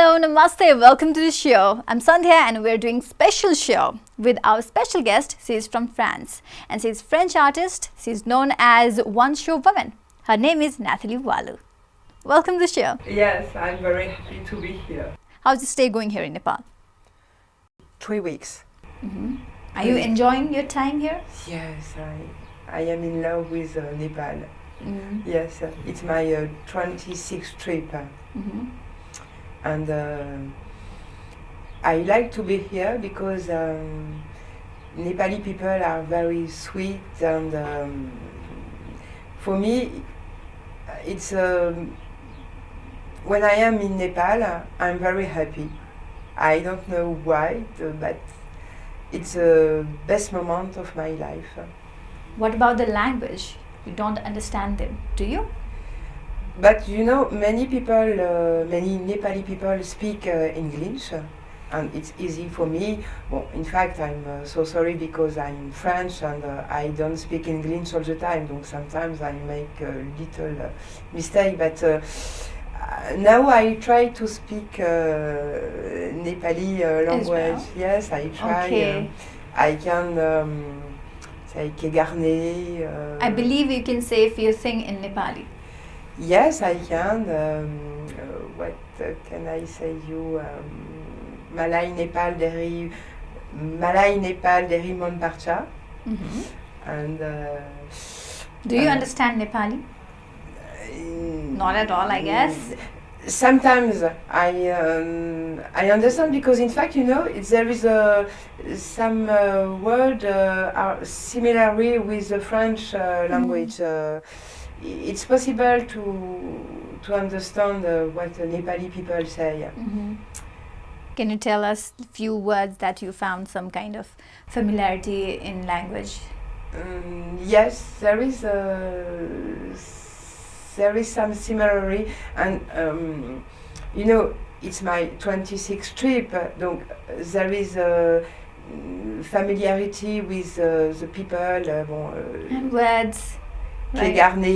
Hello, namaste, welcome to the show. I'm Sandhya and we're doing special show with our special guest. She's from France and she's French artist. She's known as One Show Woman. Her name is Nathalie Walou. Welcome to the show. Yes, I'm very happy to be here. How's the stay going here in Nepal? 3 weeks. Are you enjoying your time here? Yes, I am in love with Nepal. Yes, it's my 26th trip. And I like to be here because Nepali people are very sweet, and for me it's when I am in Nepal I'm very happy. I don't know why, but it's the best moment of my life. What about the language? You don't understand them, do you? But you know, many people, many Nepali people speak English, and it's easy for me. Well, in fact, I'm so sorry because I'm French and I don't speak English all the time. So sometimes I make a little mistake. But now I try to speak Nepali language. Well? Yes, I try. Okay. I can say Kegarne. I believe you can say a few things in Nepali. Yes, I can. What can I say you? Malay Nepal Deri Mon Parcha. And Do you understand Nepali? Not at all, I guess. Sometimes I understand because in fact you know there is some word are similar with the French language. It's possible to understand what the Nepali people say. Can you tell us a few words that you found some kind of familiarity in language? Yes, there is some similarity, and you know it's my 26th trip, donc there is a familiarity with the people. And words. Kegarne,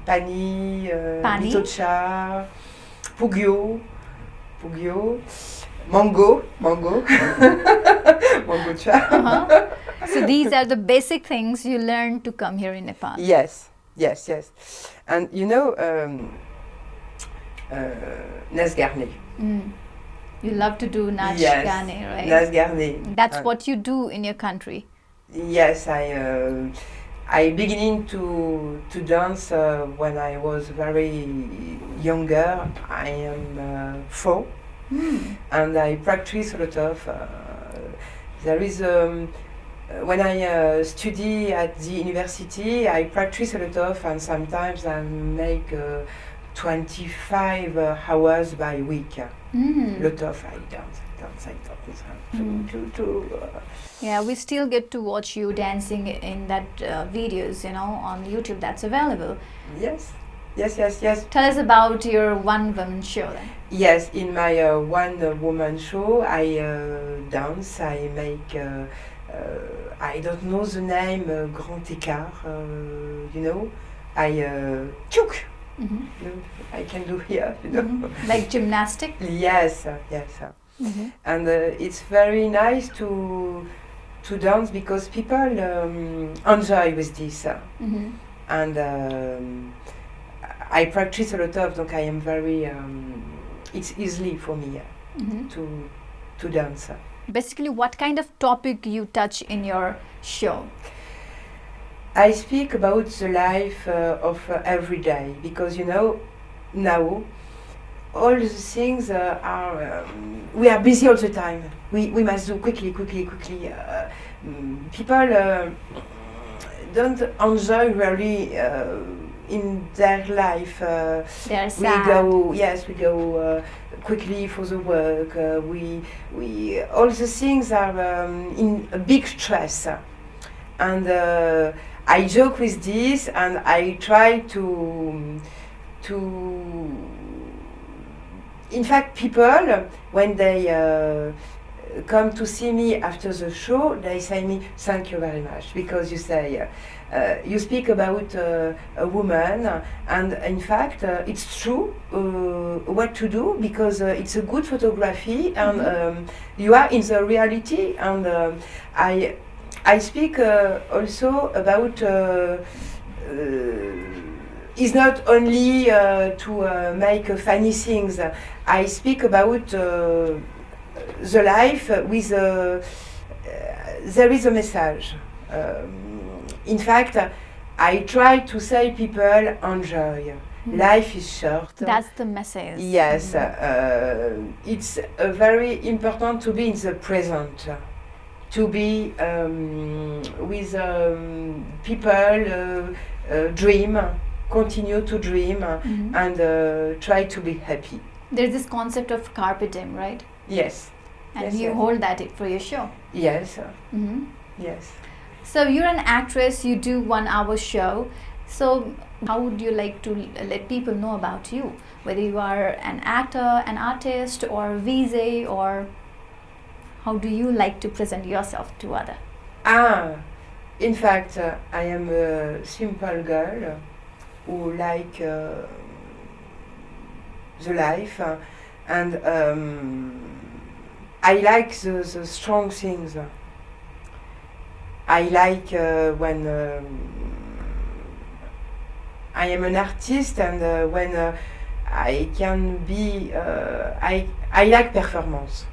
Pani, Pani. Litocha, Pugyo, Mango, Mango cha. So these are the basic things you learn to come here in Nepal. Yes. And you know, Nasgarne. You love to do Nach Yes, Gane, right? Nasgarne. That's what you do in your country. Yes, I beginning to dance when I was very younger. I am 4, and I practice a lot of. There is when I study at the university, I practice a lot of, and sometimes I make 25 hours by week. Lot of I dance. Yeah, we still get to watch you dancing in that videos, you know, on YouTube that's available. Yes. Tell us about your one-woman show then. Yes, in my one-woman show, I dance. I make. I don't know the name. Grand écart. You know, I chouk. I can do here. You know, Like gymnastic. Yes. And it's very nice to dance because people enjoy with this, and I practice a lot of. Donc I am very. It's easy for me to dance. Basically, what kind of topic you touch in your show? I speak about the life of every day because you know now. All the things are. We are busy all the time. We must do quickly. People don't enjoy really in their life. They're sad. We go quickly for the work. We all the things are in a big stress, and I joke with this, and I try to. In fact, people when they come to see me after the show, they say me, thank you very much, because you say, you speak about a woman, and in fact, it's true what to do, because it's a good photography, and you are in the reality, and I speak also about it's not only to make funny things. I speak about the life with there is a message. In fact, I try to say people enjoy. Life is short. That's the message. Yes, it's very important to be in the present, to be with people, dream, continue to dream, and try to be happy. There's this concept of carpe diem, right? Yes. And Yes, you yes. hold that for your show. Yes, Hmm. yes. So you're an actress, you do 1 hour show. So how would you like to let people know about you? Whether you are an actor, an artist, or VJ, or how do you like to present yourself to others? In fact, I am a simple girl who like the life, and I like the strong things. I like when I am an artist, and when I can be, I like performance.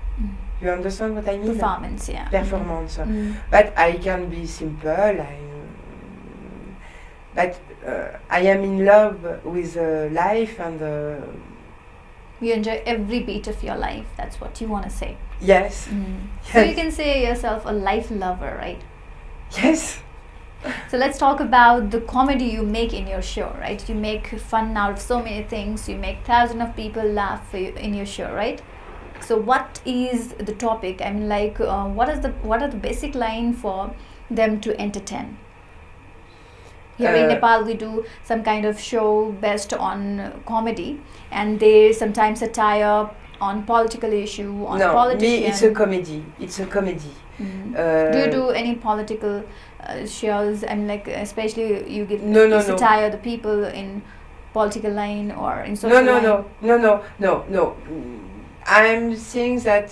You understand what I mean? Performance, yeah. Performance. Mm. But I can be simple. But I am in love with life, and You enjoy every beat of your life. That's what you want to say. yes, So you yes, can say yourself a life lover, right? yes. So let's talk about the comedy you make in your show, right? You make fun out of so many things. You make thousands of people laugh in your show, right? So what is the topic? I mean, like, what are the basic line for them to entertain? Here in Nepal, we do some kind of show based on comedy, and they sometimes satire on political issue, on No, politicians. me, it's a comedy. It's a comedy. Do you do any political shows? I mean, like, especially you give No, no, you no. satire the people in political line or in No, social no, line? no. I'm saying that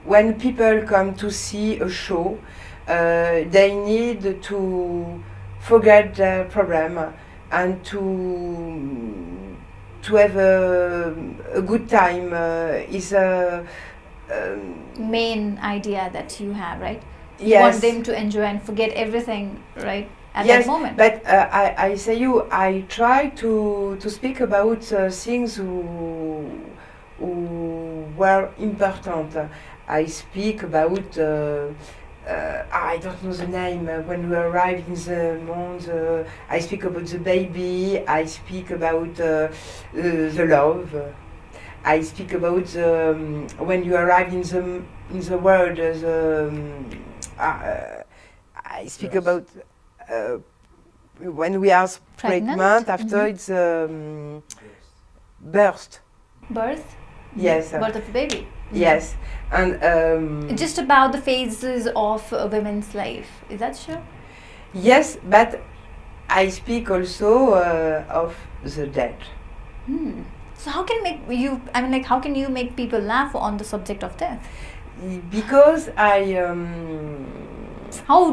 when people come to see a show, they need to forget their problem and to have a good time. Is a Main idea that you have, right? You yes. want them to enjoy and forget everything, right? At Yes, that moment. but I say you, I try to speak about things who were important. I speak about I don't know the name. When we arrived in the monde, I speak about the baby. I speak about the love. I speak about when you arrived in the world. I speak Yes. about when we are pregnant after Mhm. it's birth. Birth? Yes. Birth of the baby. Yes, and Just about the phases of a women's life. Is that sure? yes, but I speak also of the dead. So how can make you? I mean, like, how can you make people laugh on the subject of death? Because How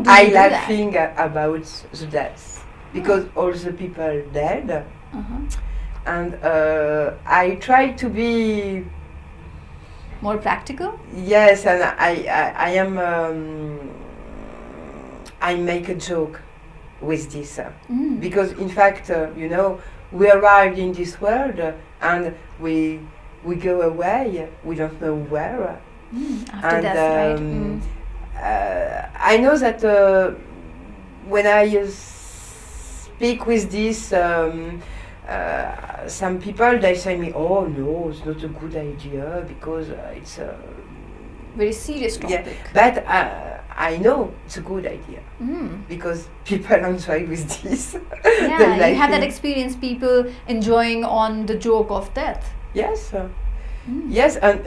do you I do that? laughing about the death because all the people dead, Uh-huh. and I try to be More practical. yes, and I am I make a joke with this because in fact you know we arrived in this world and we go away, we don't know where. After And death, right? I know that when I speak with this, some people they say me, "Oh no, it's not a good idea because it's a." Very serious Yeah, topic. but I know it's a good idea Mm. because people enjoy with this. Yeah, They you like have that it. experience. People enjoying on the joke of death. Yes, yes, and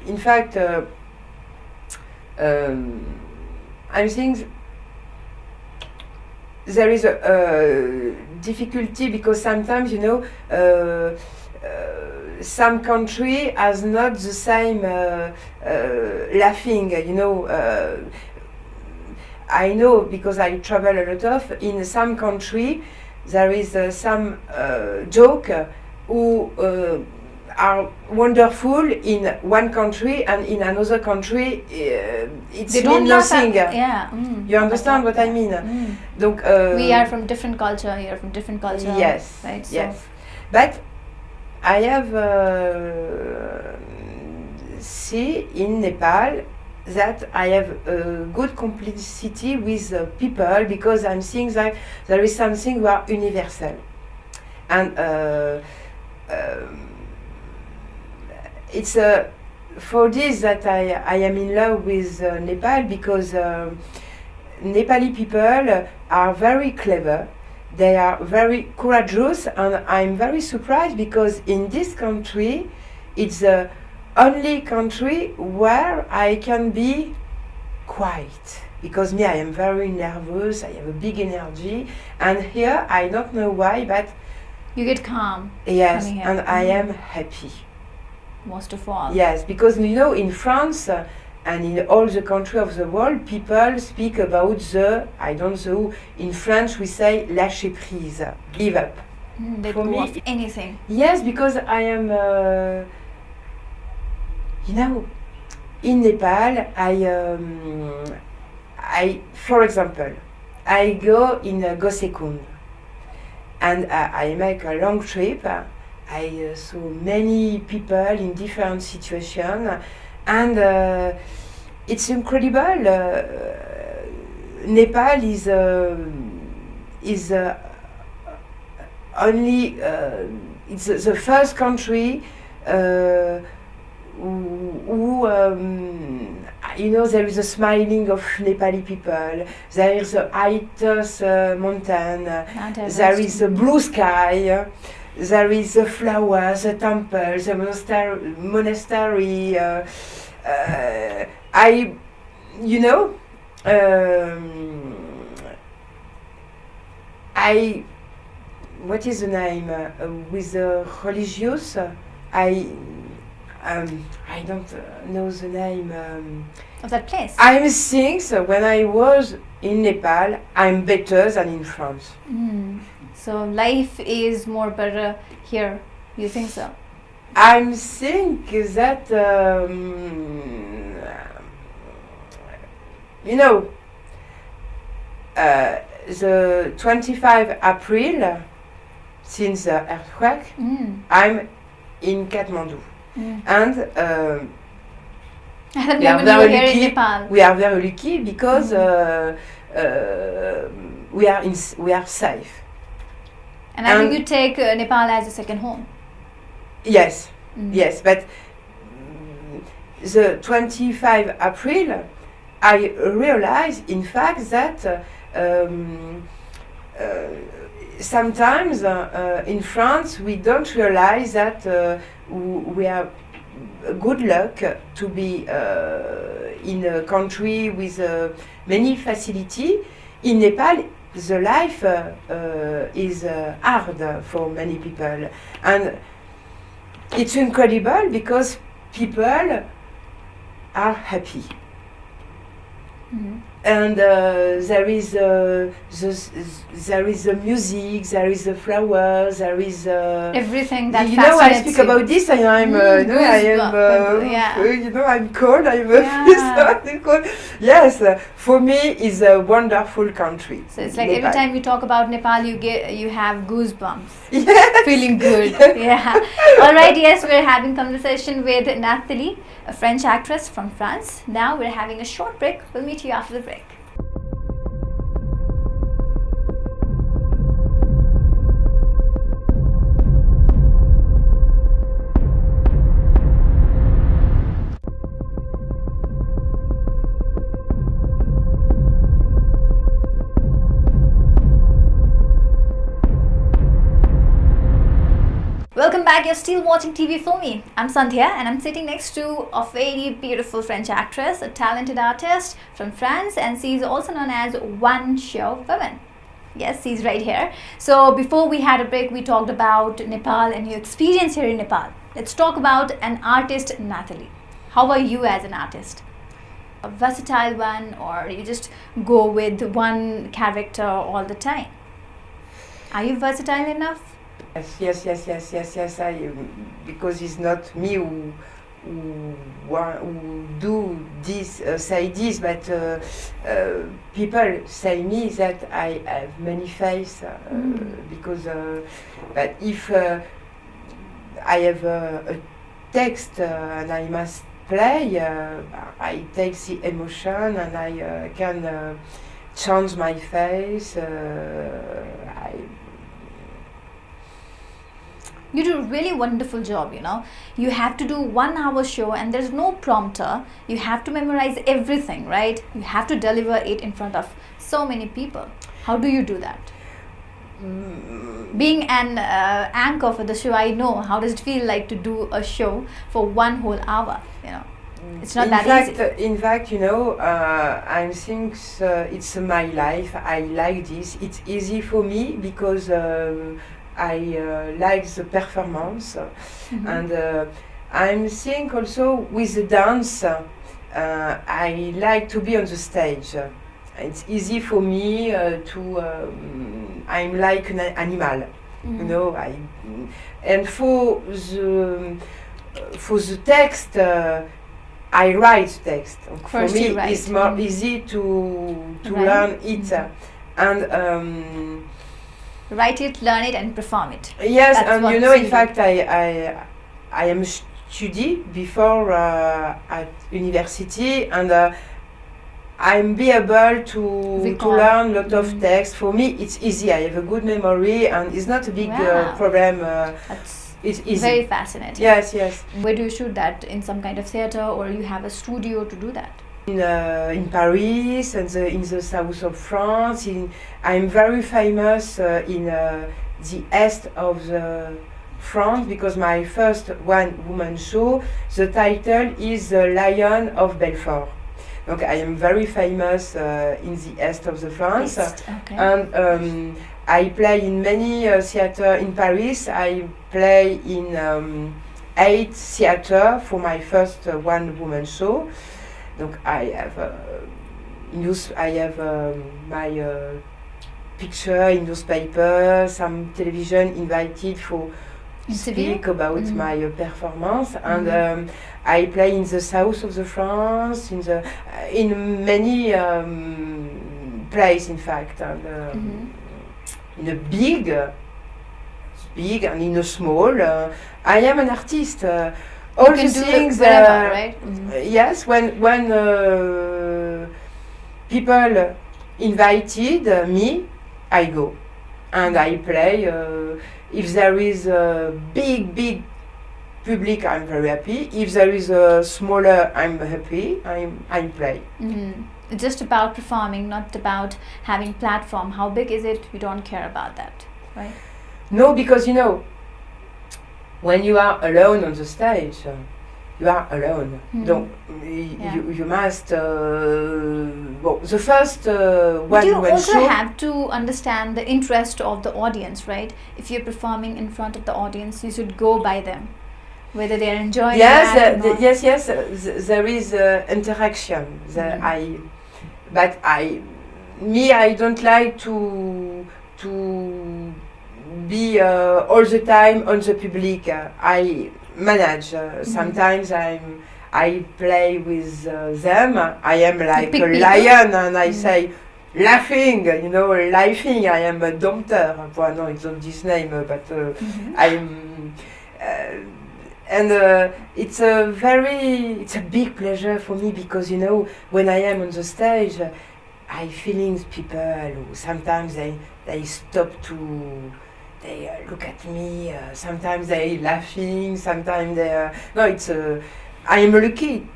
in fact, I think there is a difficulty because sometimes, you know, some country has not the same laughing, you know. I know because I travel a lot of, in some country there is some joke who are wonderful in one country and in another country it's They don't mean laugh nothing. at, yeah. You understand what I mean? Donc, We are from different culture, you're from different culture. Yes, Right? So yes. But I have see in Nepal that I have a good complicity with people because I'm seeing that there is something where universal. And it's for this that I am in love with Nepal because Nepali people are very clever. They are very courageous, and I'm very surprised because in this country, it's the only country where I can be quiet. Because me, I am very nervous, I have a big energy, and here, I don't know why, but you get calm. yes, coming here. and I am happy. Most of all. Yes, because you know, in France and in all the country of the world, people speak about the, I don't know, in French we say lâcher prise, give up. They For go me- off anything. Yes, because I am, you know, in Nepal, for example, I go in Gosekund and I make a long trip. I saw many people in different situations, and it's incredible. Nepal is only it's the first country who you know, there is a smiling of Nepali people. There is a highest mountain. Mount Everest. There is a blue sky. There is the flowers, the temple, the monastery. I, you know, I, what is the name with the religious? I don't know the name. Of that place. I think when I was in Nepal, I'm better than in France. So life is more better here. You think so? I think that you know the 25 April since the earthquake, I'm in Kathmandu, and At that we are moment you were very here in lucky. Nepal. We are very lucky because we are safe. And I think you take Nepal as a second home. Yes, yes, but the 25 April, I realized, in fact, that sometimes in France we don't realize that we have good luck to be in a country with many facility. In Nepal, the life is hard for many people, and it's incredible because people are happy. And there is the music, there is the flowers, there is Everything that you know, I fascinates speak you. about this, and I'm you know, I am Yeah. you know, I'm cold. I'm Yeah. cold. Yes, for me, it's a wonderful country. So it's like Nepal. every time you talk about Nepal, you have goosebumps. Yes. Feeling good. Yeah. All right. Yes, we're having conversation with Nathalie, a French actress from France. Now we're having a short break. We'll meet you after the break. Welcome back. You're still watching TV for me. I'm Sandhya and I'm sitting next to a very beautiful French actress, a talented artist from France, and she's also known as One Show Woman. Yes, she's right here. So before we had a break, we talked about Nepal and your experience here in Nepal. Let's talk about an artist, Nathalie. How are you as an artist? A versatile one, or you just go with one character all the time? Are you versatile enough? Yes. Because it's not me who do this, say this, but people say me that I have many faces because. But if I have a text and I must play, I take the emotion and I can change my face. You do a really wonderful job, you know. You have to do 1 hour show and there's no prompter. You have to memorize everything, right? You have to deliver it in front of so many people. How do you do that? Being an anchor for the show, I know. How does it feel like to do a show for 1 whole hour, you know? It's not easy. In fact, you know, I think it's my life. I like this. It's easy for me because I like the performance, and I think also with the dance, I like to be on the stage. It's easy for me I'm like an animal, you know. And for the text, I write text. For me, it's more easy to learn it, and. Write it, learn it, and perform it. Yes, and you know, in fact, I am studied before at university, and I'm be able to learn a lot of text. For me, it's easy. I have a good memory, and it's not a big problem. It's easy. Very fascinating. Yes. Where do you shoot that? In some kind of theater, or you have a studio to do that? In Paris and in the south of France. I'm very famous in the east of the France because my first one-woman show, the title is The Lion of Belfort. Donc I am very famous in the east of the France. Okay. And I play in many theaters in Paris. I play in 8 theaters for my first one-woman show. Donc I have my picture in newspaper, some television invited for speak about my performance, and I play in the south of the France, in many places, in fact, and in a big and in a small. I am an artist. All the things, wherever, right? Yes, when people invited me, I go and I play. If there is a big public, I'm very happy. If there is a smaller, I'm happy. I play. It's just about performing, not about having platform. How big is it? You don't care about that, right? No, because you know, when you are alone on the stage, you are alone. You must. The first one. You also have to understand the interest of the audience, right? If you're performing in front of the audience, you should go by them, whether they are enjoying. Yes, yes. There is interaction. I don't like to be all the time on the public. I manage. Sometimes I play with them. I am like a lion, and I say laughing. You know, laughing. I am a dompteur. Well, no, it's not this name, but I'm. And it's a big pleasure for me because you know when I am on the stage, I feeling people who sometimes they stop they look at me. Sometimes they laughing. Sometimes they no. I am lucky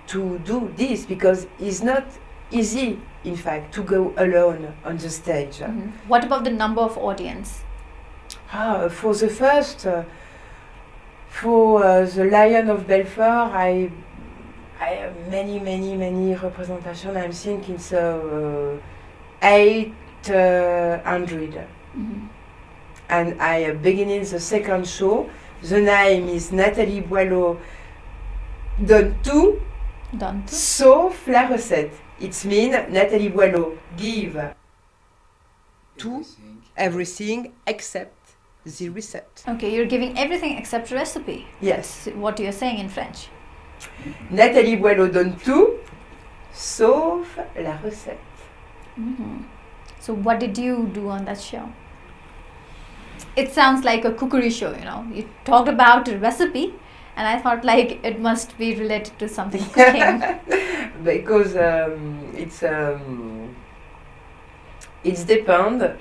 to do this because it's not easy, in fact, to go alone on the stage. What about the number of audience? For the first. For the Lion of Belfort, I have many representation. I'm thinking so 800. And I beginning the second show. The name is Nathalie Boileau donne tout, sauf la recette. It means Nathalie Boileau give tout, everything except the recipe. Okay, you're giving everything except recipe. Yes. That's what you're saying in French. Nathalie Boileau donne tout, sauf la recette. So what did you do on that show? It sounds like a cookery show, you know. You talked about a recipe, and I thought like it must be related to something cooking. Because it's depend.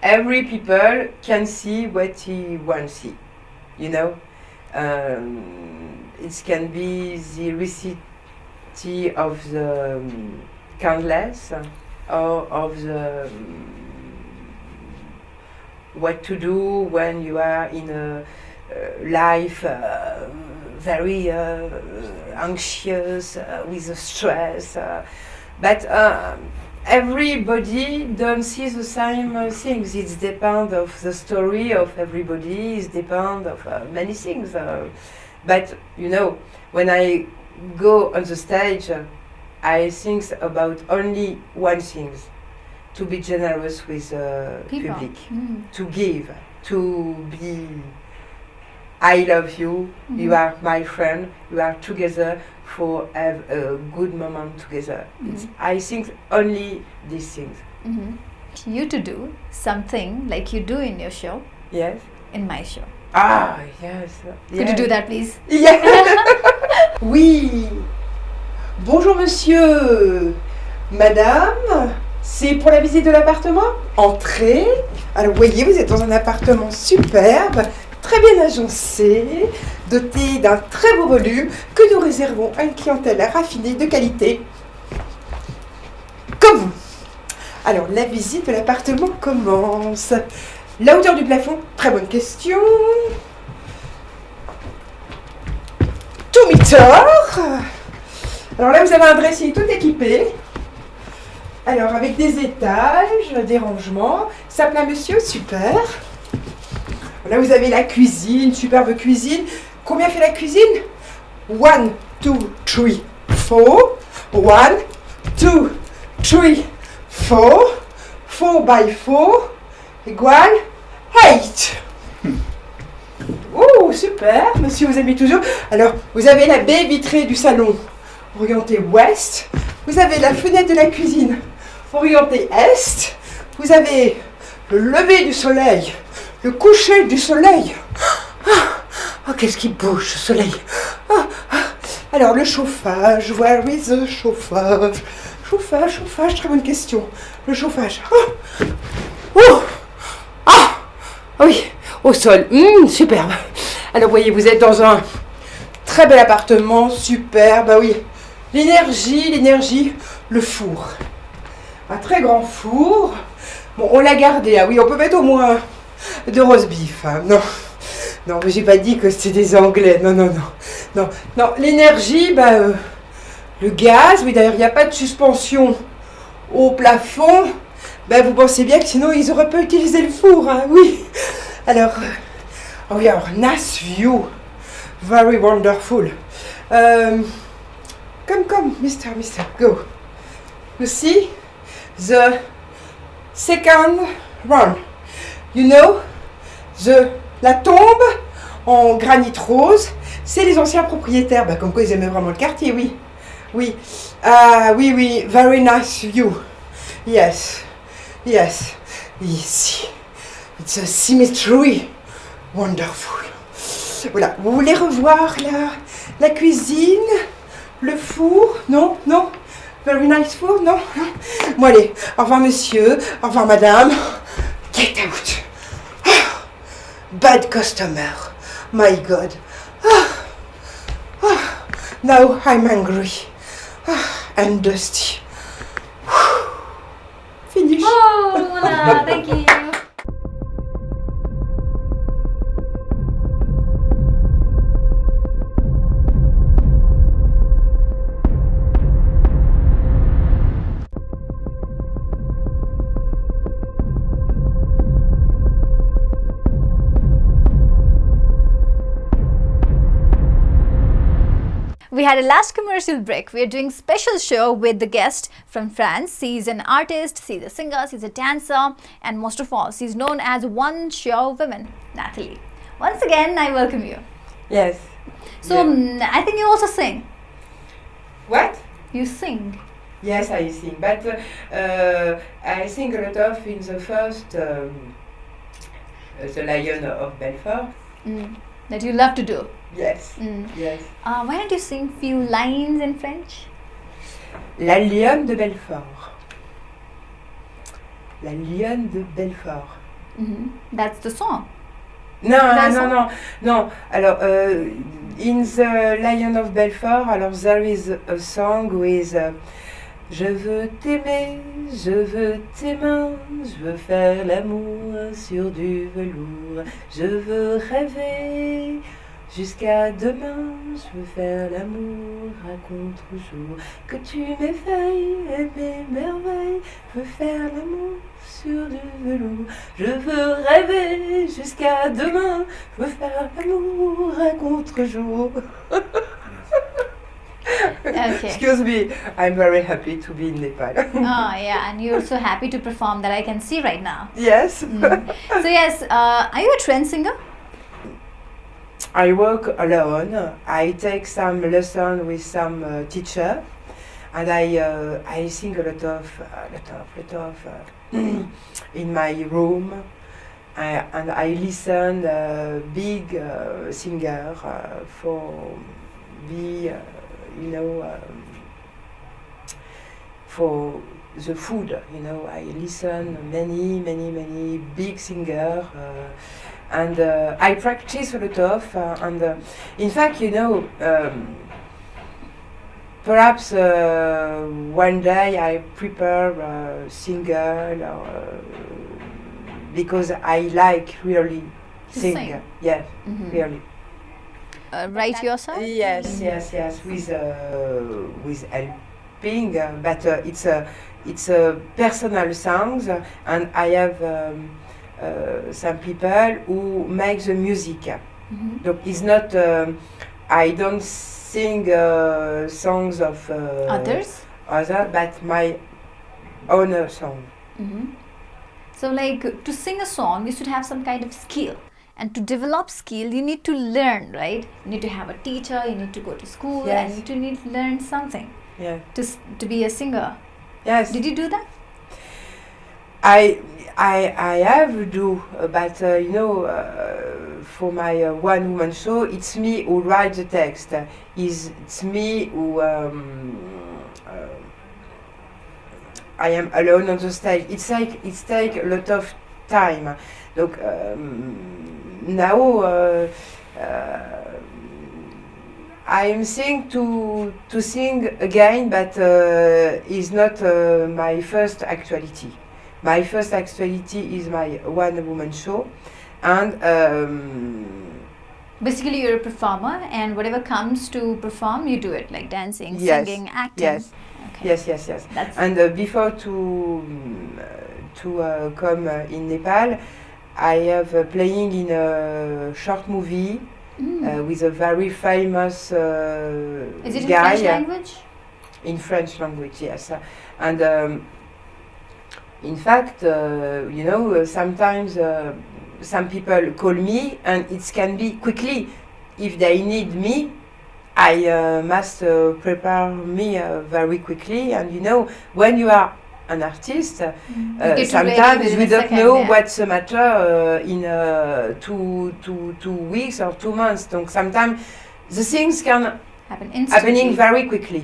Every people can see what he wants to see, you know. It can be the recipe of the candles or of the what to do when you are in a life very anxious with the stress, but everybody don't see the same things. It depends of the story of everybody. It depends of many things. But you know, when I go on the stage, I think about only one thing: to be generous with public, to give, to be. I love you. You are my friend. You are together for have a good moment together. I think only these things. You to do something like you do in your show. Yes. In my show. Ah yes. Could you do that, please? Yeah. Oui. Bonjour monsieur, madame. C'est pour la visite de l'appartement. Entrez. Alors vous voyez, vous êtes dans un appartement superbe, très bien agencé, doté d'un très beau volume que nous réservons à une clientèle raffinée de qualité. Comme vous. Alors la visite de l'appartement commence. La hauteur du plafond, très bonne question. 2 meters. Alors là vous avez un dressing tout équipé. Alors avec des étages, des rangements. Ça plaît monsieur, super. Là vous avez la cuisine, superbe cuisine. Combien fait la cuisine? 1, 2, 3, 4. 1, 2, 3, 4. 4 by 4 égale 8. Oh, super, monsieur, vous aimez toujours. Alors, vous avez la baie vitrée du salon, orientée ouest. Vous avez la fenêtre de la cuisine, orientée est. Vous avez le lever du soleil, le coucher du soleil. Oh, qu'est-ce qui bouge, ce soleil. Alors, le chauffage, where is the chauffage? Chauffage, très bonne question. Le chauffage. Oui, au sol. Superbe. Alors, vous voyez, vous êtes dans un très bel appartement, superbe. Ah oui, l'énergie, le four. Un très grand four. Bon, on l'a gardé. Ah oui, on peut mettre au moins de roast beef. Hein. Non, mais j'ai pas dit que c'était des Anglais. Non. L'énergie, le gaz. Oui, d'ailleurs, il n'y a pas de suspension au plafond. Vous pensez bien que sinon, ils auraient pas utilisé le four. Hein, oui. Alors, nice view. Very wonderful. Come, Mister, go. You see the second round. You know, la tombe en granit rose, c'est les anciens propriétaires. Comme quoi ils aimaient vraiment le quartier, oui. Oui, very nice view. Yes. Ici. It's a symmetry. Wonderful. Voilà, vous voulez revoir la cuisine, le four? Non? Very nice four? Non? Bon allez, au revoir monsieur, au revoir madame. Get out. Bad customer. My God. Now I'm angry. And dusty. Finish. Oh, Mona, thank you. We had a last commercial break. We are doing special show with the guest from France. She's an artist, she's a singer, she's a dancer, and most of all, she's known as One Show Woman, Nathalie. Once again, I welcome you. Yes. So, Yeah. I think you also sing. What? You sing. Yes, I sing, but I sing a lot of in the first The Lion of Belfort. That you love to do. Yes, yes. Why don't you sing few lines in French? La Lionne de Belfort. La Lionne de Belfort. That's the song. Non, That's non, non, non. Alors, in the Lion of Belfort, alors there is a song with Je veux t'aimer, je veux tes mains, je veux faire l'amour sur du velours, je veux rêver jusqu'à demain, je veux faire l'amour à contre-jour, que tu m'éveilles et mes merveilles, je veux faire l'amour sur du velours, je veux rêver jusqu'à demain, je veux faire l'amour à contre-jour. Okay. Excuse me, I'm very happy to be in Nepal. Oh yeah, and you're so happy to perform that I can see right now. Yes. So yes, are you a trend singer? I work alone. I take some lesson with some teacher, and I sing a lot of in my room, and I listen big singer for the for the food. I listen many big singer. And I practice a lot of, and in fact, perhaps one day I prepare a single because I like really To sing. sing. Yes, really. Write yourself? Yes, with helping, but it's a personal songs, and I have. Some people who make the music. So it's not. I don't sing songs of Others? but my own song. So like to sing a song, you should have some kind of skill. And to develop skill, you need to learn, right? You need to have a teacher, you need to go to school, Yes. and you need to learn something Yeah. to be a singer. Yes. Did you do that? I have do, but for my one woman show, it's me who write the text. It's me who I am alone on the stage. It's take a lot of time. Look, now I am saying to sing again, but is not my first actuality. My first actuality is my one-woman show, and Basically, you're a performer, and whatever comes to perform, you do it, like dancing, Yes. singing, acting. yes, Okay. yes. That's And before to come in Nepal, I have playing in a short movie with a very famous Is it in guy French language? in French language. Yes, and in fact, sometimes some people call me, and it can be quickly. If they need me, I must prepare me very quickly. And when you are an artist, get ready sometimes within we a don't second, know yeah. what's the matter in 2 weeks or 2 months. So sometimes the things can Happen instantly. happening very quickly.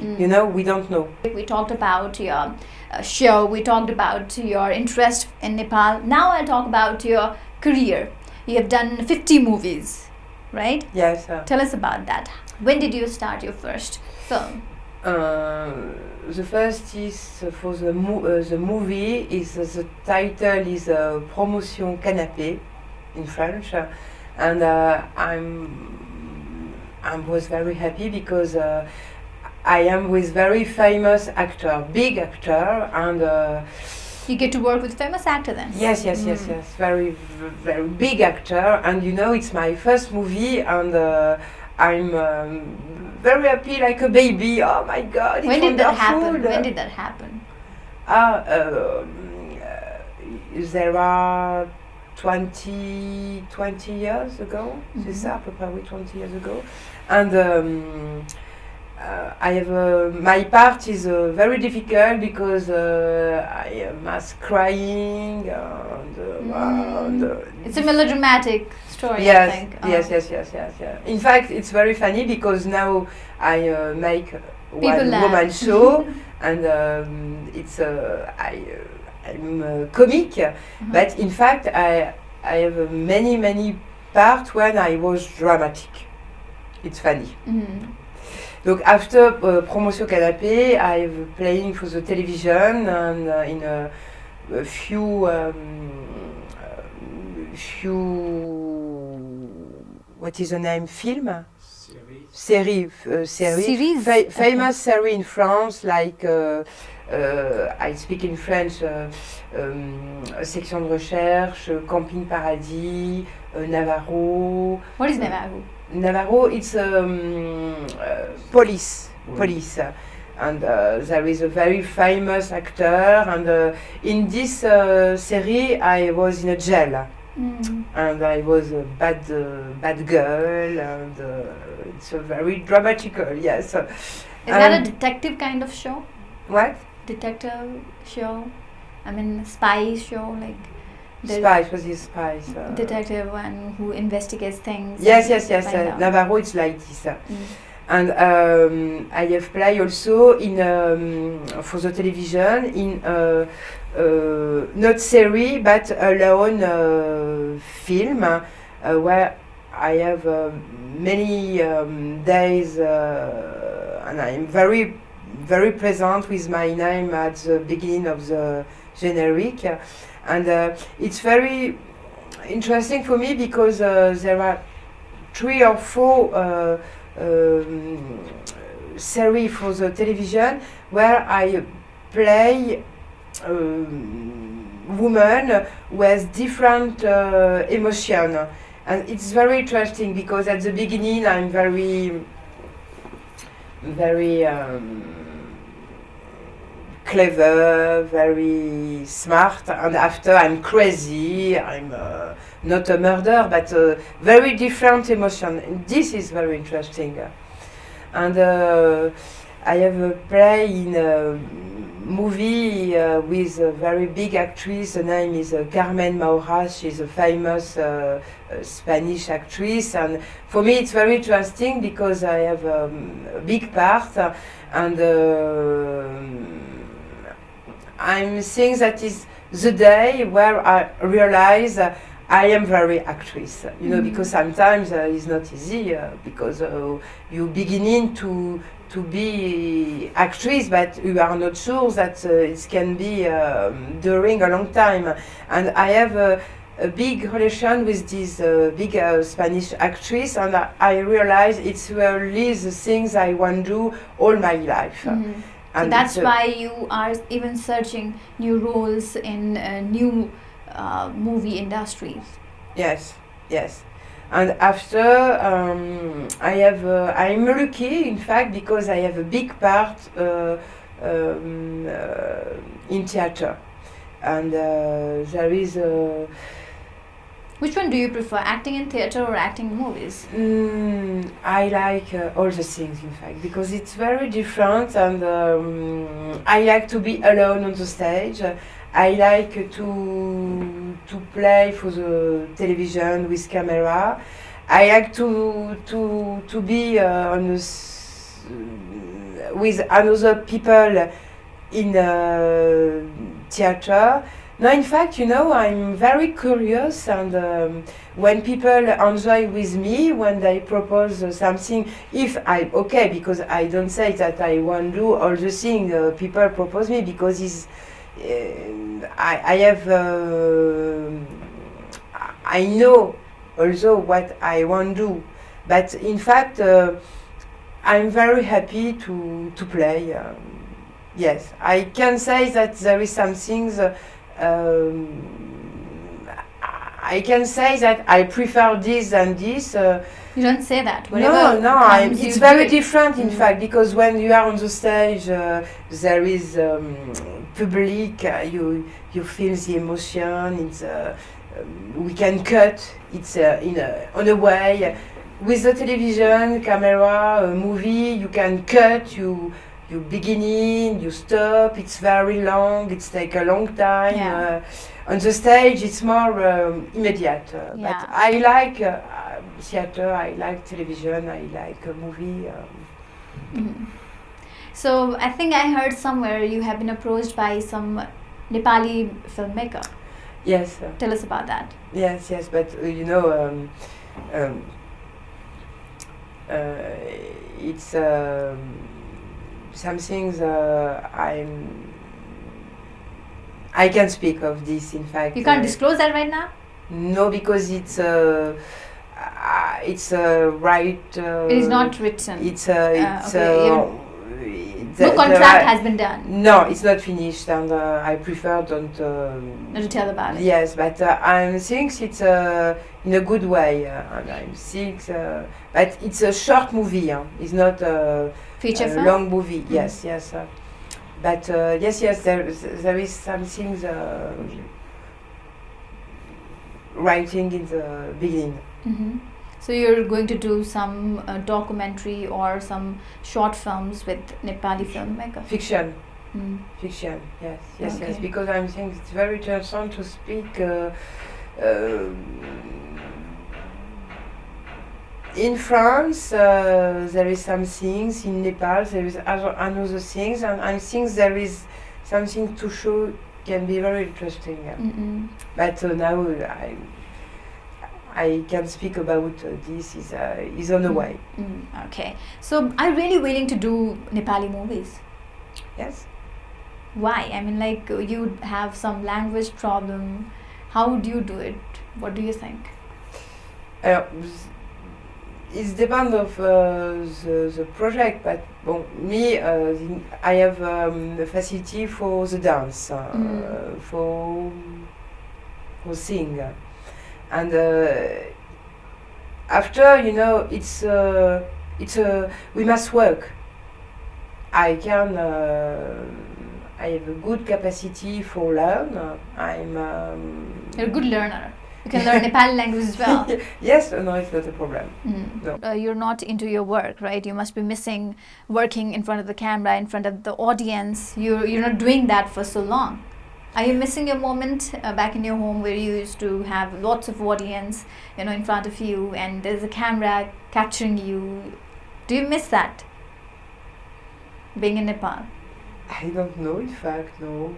We don't know. We talked about your show, we talked about your interest in Nepal. Now I'll talk about your career. You have done 50 movies, right? Yes. Tell us about that. When did you start your first film? The first is for the movie is the title is Promotion Canapé in French, and I was very happy because I am with very famous actor, big actor, and You get to work with famous actor then? yes, very big actor, and it's my first movie, and I'm very happy like a baby. Oh my God, it's When did that happen? wonderful. When did that happen? There are 20 years ago, c'est ça, à peu près, oui, 20 years ago. And I have my part is very difficult because I am crying and It's a melodramatic story, I yes, think. yes. In fact, it's very funny because now I make one laugh. woman show, and I'm comic, but in fact I have many parts when I was dramatic. It's funny. Mhm. Donc after Promotion Canapé, I'm playing for the television and in a few what is the name film? Series. Series? Famous series in France, like I speak in French, Section de recherche, Camping Paradis, Navarro. What is Navarro? Navarro, it's police. And there is a very famous actor, and in this series I was in a jail. And I was a bad girl, and it's a very dramatical, yes. Is that a detective kind of show? What? Detective show? I mean, spy show, like the Spies, what is spies? detective one who investigates things. Yes. find out. Navarro, it's like this. Mm. And I have played also in for the television in not series but alone film where I have many days and I'm very present with my name at the beginning of the generic, and it's very interesting for me because there are 3 or 4 series for the television where I play women with different emotion, and it's very interesting because at the beginning I'm very clever, very smart, and after I'm crazy, I'm not a murderer, but very different emotion. And this is very interesting. And I have a play in a movie with a very big actress. Her name is Carmen Maura. She's a famous Spanish actress, and for me it's very interesting because I have a big part, and I'm saying that is the day where I realize I am very actress, because sometimes it's not easy because you beginning to be actress, but you are not sure that it can be during a long time. And I have a big relation with this big Spanish actress, and I realize it's really the things I want to do all my life. Mhm. So And that's it's, why you are even searching new roles in new movie industries. Yes. And after I'm lucky, in fact, because I have a big part in theater, and there is Which one do you prefer, acting in theatre or acting in movies? I like all the things, in fact, because it's very different, and I like to be alone on the stage. I like to play for the television with camera. I like to be with another people in theater. No, in fact, I'm very curious, and when people enjoy with me, when they propose something, because I don't say that I want to do all the things people propose me, because I know also what I want to do, but in fact, I'm very happy to play. Yes, I can say that there is some things. I can say that I prefer this than this. You don't say that. No, Whatever no, comes, it's you very do it. different in fact, because when you are on the stage, there is public, you feel the emotion. It's we can cut. It's on a way. With the television camera, a movie, you can cut. You beginning, you stop. It's very long. It's take a long time. Yeah. On the stage, it's more immediate. Yeah. But I like theater. I like television. I like a movie. Mhm. So I think I heard somewhere you have been approached by some Nepali filmmaker. Yes. Tell us about that. Yes, yes, but you know, it's some things I can speak of this. In fact, You can't disclose that right now? no, because it's right. It is not written. Okay, no contract has been done. No, it's not finished, and I prefer don't. Not to tell about it. Yes, but I think it's in a good way, and I think, but it's a short movie. It's not a Feature film? long movie. Yes, yes. But yes, yes, there is some things writing in the beginning. Mhm. So you're going to do some documentary or some short films with Nepali filmmaker? Fiction. Mm. Fiction, yes, yes, yes. Okay. Because I think it's very interesting to speak. In France, there is some things. In Nepal, there is another things, and I think there is something to show. Can be very interesting. Mm-mm. But now I can speak about this. Is on the way. Mm, okay. So are you really willing to do Nepali movies? Yes. Why? I mean, like you have some language problem. How would you do it? What do you think? It depends of the project, but bon, me, I have a facility for the dance, for sing, and after, you know, it's we must work. I can I have a good capacity for learn. You're a good learner. You can learn Nepali language as well. Yes, no, it's not a problem. No. You're not into your work, right? You must be missing working in front of the camera, in front of the audience. You're not doing that for so long. Are you missing your moment back in your home where you used to have lots of audience, you know, in front of you, and there's a camera capturing you? Do you miss that? Being in Nepal, I don't know, in fact, no.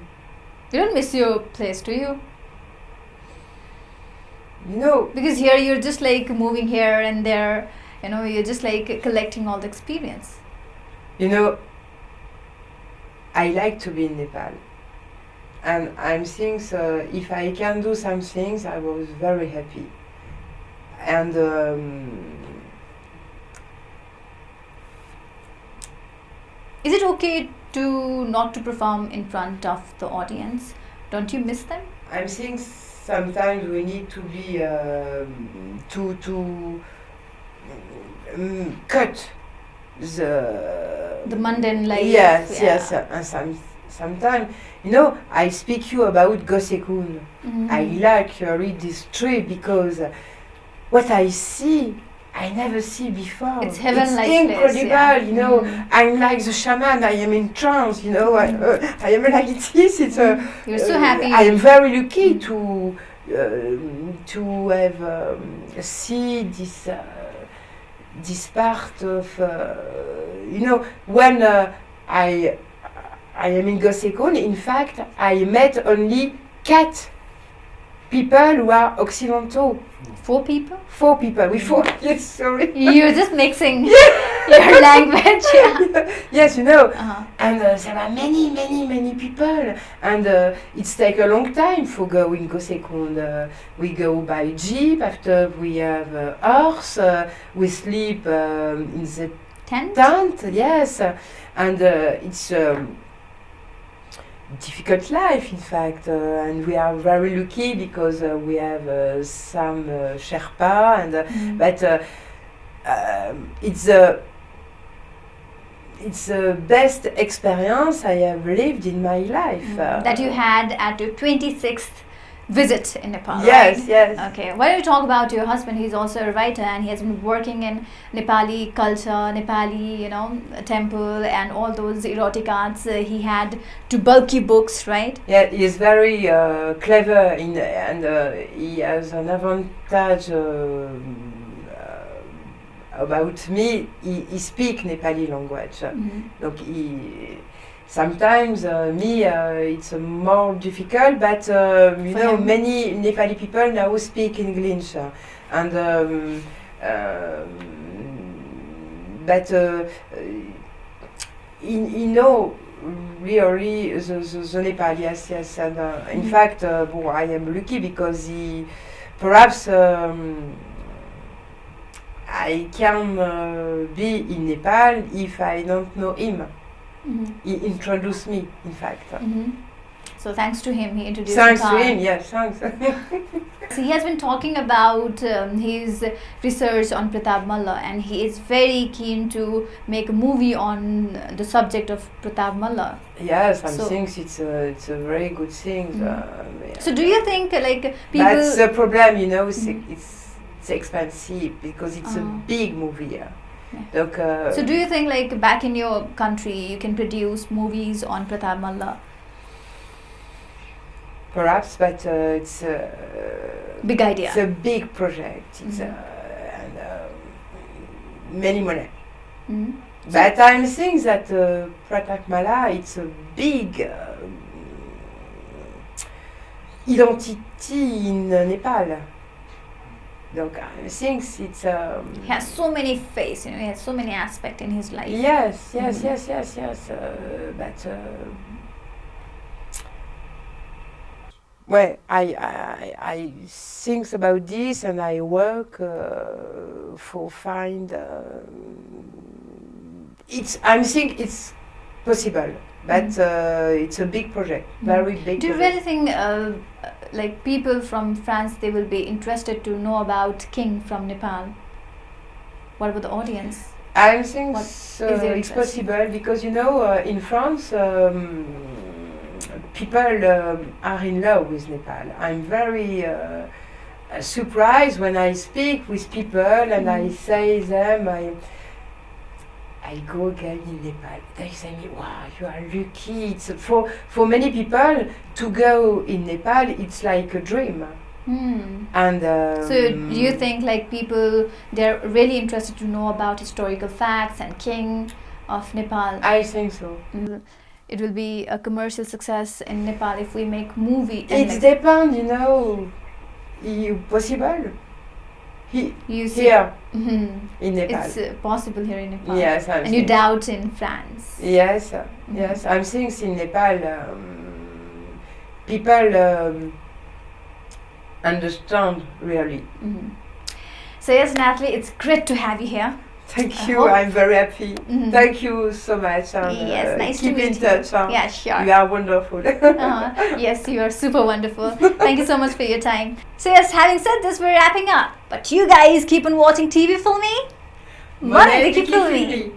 you don't miss your place, do you? You know, Because here you're just like moving here and there, you know, you're just like collecting all the experience. you know, I like to be in Nepal. And I'm thinking if I can do some things, I was very happy. And Is it okay to not to perform in front of the audience? Don't you miss them? I'm thinking sometimes we need to be cut The mundane life. yes, yeah. yes, and sometimes, you know, I speak you about Gosekun. Mhm. I like read this tree because what I see, I never see before. It's heaven-like place, incredible, yeah. you know. Mhm. I'm like the shaman. I am in trance, you know. I am like this. It's You're so happy. I am very lucky to have see this part of you know, when I am in Gosekun. In fact, I met only 4 people who are Occidentaux. 4 people? 4 people. We 4. Yes, sorry. You're just mixing your language. Yeah. Yes, you know. Uh-huh. And there are many people, and it's take a long time for go in Gosekun. We go by jeep. After we have horse. We sleep in the Tent? tent. Yes, and it's difficult life, in fact, and we are very lucky because we have some Sherpa, and but it's the best experience I have lived in my life. That you had at your 26th visit in Nepal. Yes, right? yes. Okay. Why don't you talk about your husband? He's also a writer and he has been working in Nepali culture, Nepali, temple and all those erotic arts. He had two bulky books, right? Yeah, he is very clever and he has an advantage about me. He speaks Nepali language. Donc sometimes it's more difficult, but many Nepali people now speak English, and but he know really the Nepali, yes, and in fact, I am lucky because perhaps I can be in Nepal if I don't know him. He introduced me, in fact. So thanks to him, he introduced Thanks Nepal. to him, yes, thanks. So he has been talking about his research on Pratap Malla, and he is very keen to make a movie on the subject of Pratap Malla. Yes, I think it's a very good thing. So do you think like people? That's the problem, it's expensive because it's a big movie. Yeah. So do you think like back in your country you can produce movies on Pratap Malla? Perhaps, but it's a big idea. It's a big project. It's and many money. But I'm saying that Pratap Malla, it's a big identity in Nepal. Donc I think it's. He has so many faces, he has so many aspects in his life. Yes. But well, I think about this and I work for find. I think it's possible, but it's a big project, very big. Do you really think like people from France, they will be interested to know about King from Nepal? What about the audience? I think it's possible because in France people are in love with Nepal. I'm very surprised when I speak with people and I say them I go again in Nepal. They say me, wow, you are lucky. It's for many people to go in Nepal, it's like a dream. And so do you think like people, they're really interested to know about historical facts and King of Nepal? I think so. It will be a commercial success in Nepal if we make movie. It depends, possible. Here in Nepal. It's possible here in Nepal. Yes, and you doubt in France. Yes, yes. I'm saying in Nepal, people understand really. So yes, Natalie, it's great to have you here. Thank you. I'm very happy. Thank you so much. Yes, nice to keep meet in touch. Yeah, sure. You are wonderful. Yes, you are super wonderful. Thank you so much for your time. So yes, having said this, we're wrapping up. But you guys keep on watching TV Filmy. Money, keep filmy.